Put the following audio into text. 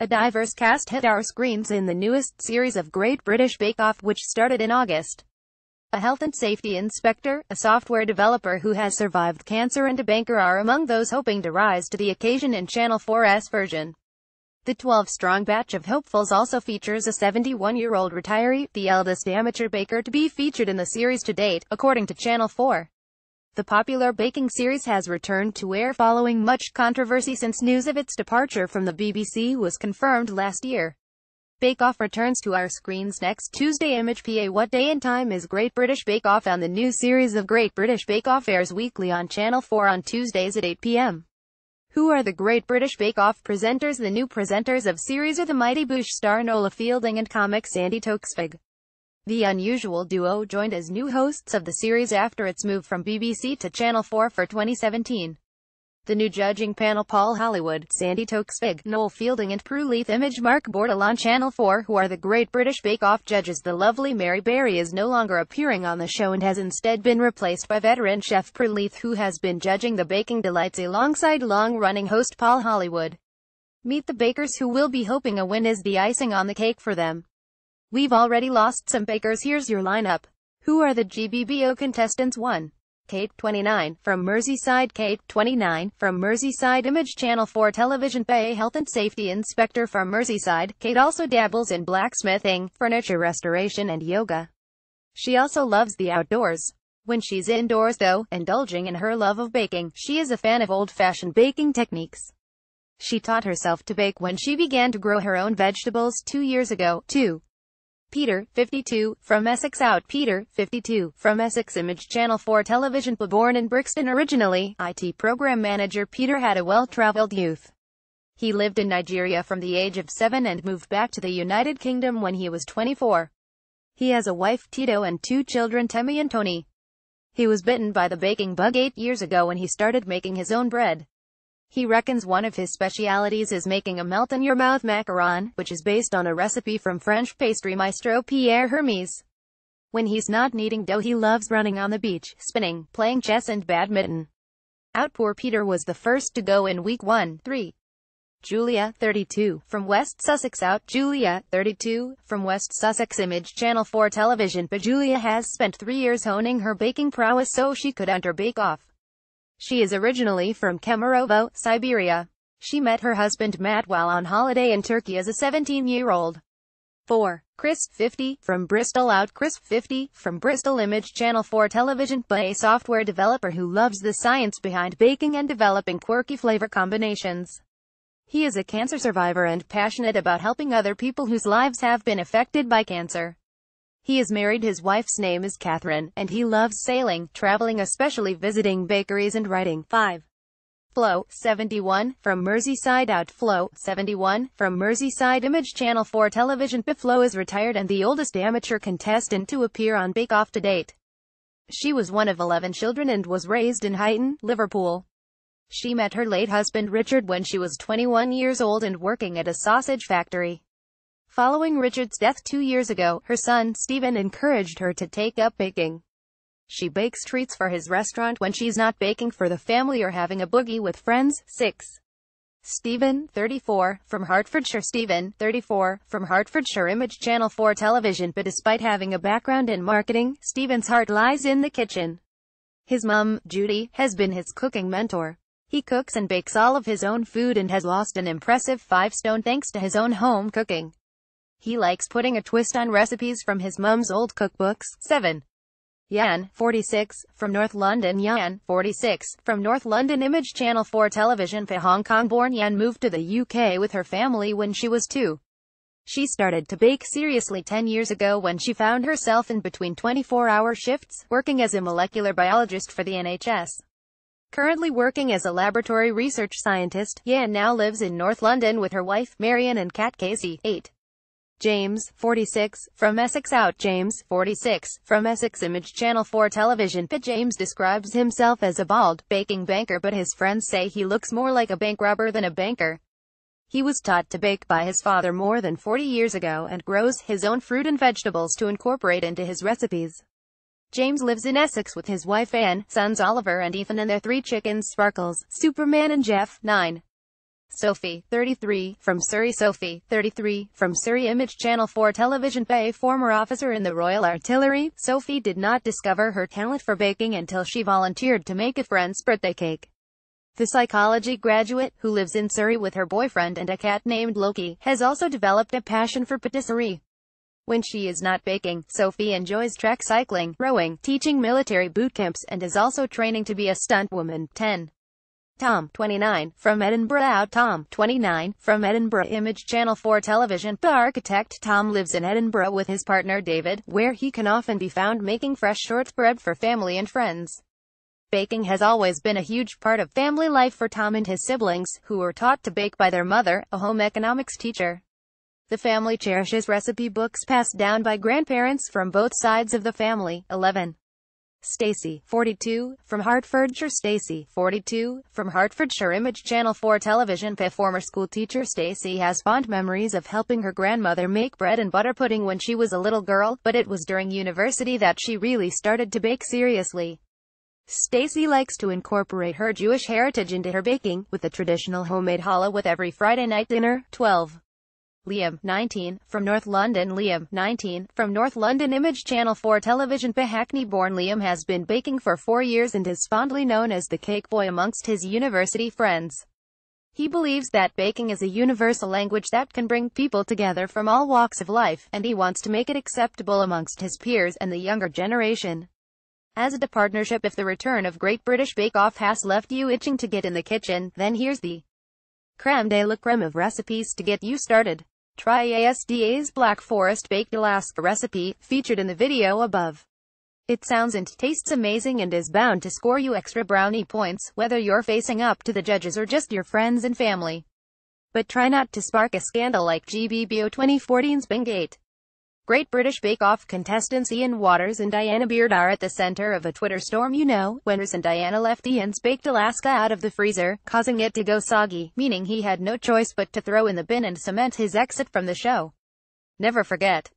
A diverse cast hit our screens in the newest series of Great British Bake Off, which started in August. A health and safety inspector, a software developer who has survived cancer, and a banker are among those hoping to rise to the occasion in Channel 4's version. The 12-strong batch of hopefuls also features a 71-year-old retiree, the eldest amateur baker to be featured in the series to date, according to Channel 4. The popular baking series has returned to air following much controversy since news of its departure from the BBC was confirmed last year. Bake Off returns to our screens next Tuesday. Image PA. What day and time is Great British Bake Off? And the new series of Great British Bake Off airs weekly on Channel 4 on Tuesdays at 8 p.m. Who are the Great British Bake Off presenters? The new presenters of series are the Mighty Boosh star Nola Fielding and comic Sandy Toksvig. The unusual duo joined as new hosts of the series after its move from BBC to Channel 4 for 2017. The new judging panel: Paul Hollywood, Sandy Toksvig, Noel Fielding and Prue Leith. Image Mark Bortle on Channel 4. Who are the Great British Bake Off judges? The lovely Mary Berry is no longer appearing on the show and has instead been replaced by veteran chef Prue Leith, who has been judging the baking delights alongside long-running host Paul Hollywood. Meet the bakers who will be hoping a win is the icing on the cake for them. We've already lost some bakers. Here's your lineup. Who are the GBBO contestants? 1. Kate, 29, from Merseyside. Kate, 29, from Merseyside. Image Channel 4 Television. A health and safety inspector from Merseyside. Kate also dabbles in blacksmithing, furniture restoration and yoga. She also loves the outdoors. When she's indoors though, indulging in her love of baking, she is a fan of old-fashioned baking techniques. She taught herself to bake when she began to grow her own vegetables 2 years ago. 2. Peter, 52, from Essex. Out. Peter, 52, from Essex. Image Channel 4 Television. Born in Brixton originally, IT program manager, Peter had a well-traveled youth. He lived in Nigeria from the age of 7 and moved back to the United Kingdom when he was 24. He has a wife, Tito, and 2 children, Temi and Tony. He was bitten by the baking bug 8 years ago when he started making his own bread. He reckons one of his specialities is making a melt-in-your-mouth macaron, which is based on a recipe from French pastry maestro Pierre Hermes. When he's not kneading dough, he loves running on the beach, spinning, playing chess and badminton. Out. Poor Peter was the first to go in week 1. 3. Julia, 32, from West Sussex. Out. Julia, 32, from West Sussex. Image Channel 4 Television. But Julia has spent 3 years honing her baking prowess so she could enter Bake Off. She is originally from Kemerovo, Siberia. She met her husband Matt while on holiday in Turkey as a 17-year-old. 4. Chris, 50, from Bristol. Out. Chris, 50, from Bristol. Image Channel 4 Television. A software developer who loves the science behind baking and developing quirky flavor combinations. He is a cancer survivor and passionate about helping other people whose lives have been affected by cancer. He is married, his wife's name is Catherine, and he loves sailing, traveling, especially visiting bakeries and writing. 5. Flo, 71, from Merseyside. Out. Flo, 71, from Merseyside. Image Channel 4 Television. Flo is retired and the oldest amateur contestant to appear on Bake Off to date. She was one of 11 children and was raised in Huyton, Liverpool. She met her late husband Richard when she was 21 years old and working at a sausage factory. Following Richard's death 2 years ago, her son, Stephen, encouraged her to take up baking. She bakes treats for his restaurant when she's not baking for the family or having a boogie with friends. 6. Stephen, 34, from Hertfordshire. Stephen, 34, from Hertfordshire. Image Channel 4 Television. But despite having a background in marketing, Stephen's heart lies in the kitchen. His mum, Judy, has been his cooking mentor. He cooks and bakes all of his own food and has lost an impressive 5 stone thanks to his own home cooking. He likes putting a twist on recipes from his mum's old cookbooks. 7. Yan, 46, from North London. Yan, 46, from North London. Image Channel 4 Television. Hong Kong-born Yan moved to the UK with her family when she was 2. She started to bake seriously 10 years ago when she found herself in between 24-hour shifts, working as a molecular biologist for the NHS. Currently working as a laboratory research scientist, Yan now lives in North London with her wife, Marion, and cat Casey. 8. James, 46, from Essex. Out. James, 46, from Essex. Image Channel 4 Television. James describes himself as a bald, baking banker, but his friends say he looks more like a bank robber than a banker. He was taught to bake by his father more than 40 years ago and grows his own fruit and vegetables to incorporate into his recipes. James lives in Essex with his wife Anne, sons Oliver and Ethan, and their 3 chickens Sparkles, Superman and Jeff. 9. Sophie, 33, from Surrey. Sophie, 33, from Surrey. Image Channel 4 television. A former officer in the Royal Artillery, Sophie did not discover her talent for baking until she volunteered to make a friend's birthday cake. The psychology graduate, who lives in Surrey with her boyfriend and a cat named Loki, has also developed a passion for patisserie. When she is not baking, Sophie enjoys track cycling, rowing, teaching military boot camps, and is also training to be a stunt woman. 10. Tom, 29, from Edinburgh. Tom, 29, from Edinburgh. Image Channel 4 television. The architect Tom lives in Edinburgh with his partner David, where he can often be found making fresh shortbread for family and friends. Baking has always been a huge part of family life for Tom and his siblings, who were taught to bake by their mother, a home economics teacher. The family cherishes recipe books passed down by grandparents from both sides of the family. 11. Stacy, 42, from Hertfordshire. Stacy, 42, from Hertfordshire. Image Channel 4 television. A former school teacher, Stacy has fond memories of helping her grandmother make bread and butter pudding when she was a little girl, but it was during university that she really started to bake seriously. Stacy likes to incorporate her Jewish heritage into her baking, with a traditional homemade challah with every Friday night dinner. 12. Liam, 19, from North London. Liam, 19, from North London. Image Channel 4 television. Hackney-born Liam has been baking for 4 years and is fondly known as the cake boy amongst his university friends. He believes that baking is a universal language that can bring people together from all walks of life, and he wants to make it acceptable amongst his peers and the younger generation. As a partnership, if the return of Great British Bake Off has left you itching to get in the kitchen, then here's the creme de la creme of recipes to get you started. Try ASDA's Black Forest Baked Alaska recipe, featured in the video above. It sounds and tastes amazing and is bound to score you extra brownie points, whether you're facing up to the judges or just your friends and family. But try not to spark a scandal like GBBO 2014's Bingate. Great British Bake Off contestants Ian Waters and Diana Beard are at the center of a Twitter storm. When Waters and Diana left Ian's baked Alaska out of the freezer, causing it to go soggy, meaning he had no choice but to throw in the bin and cement his exit from the show. Never forget.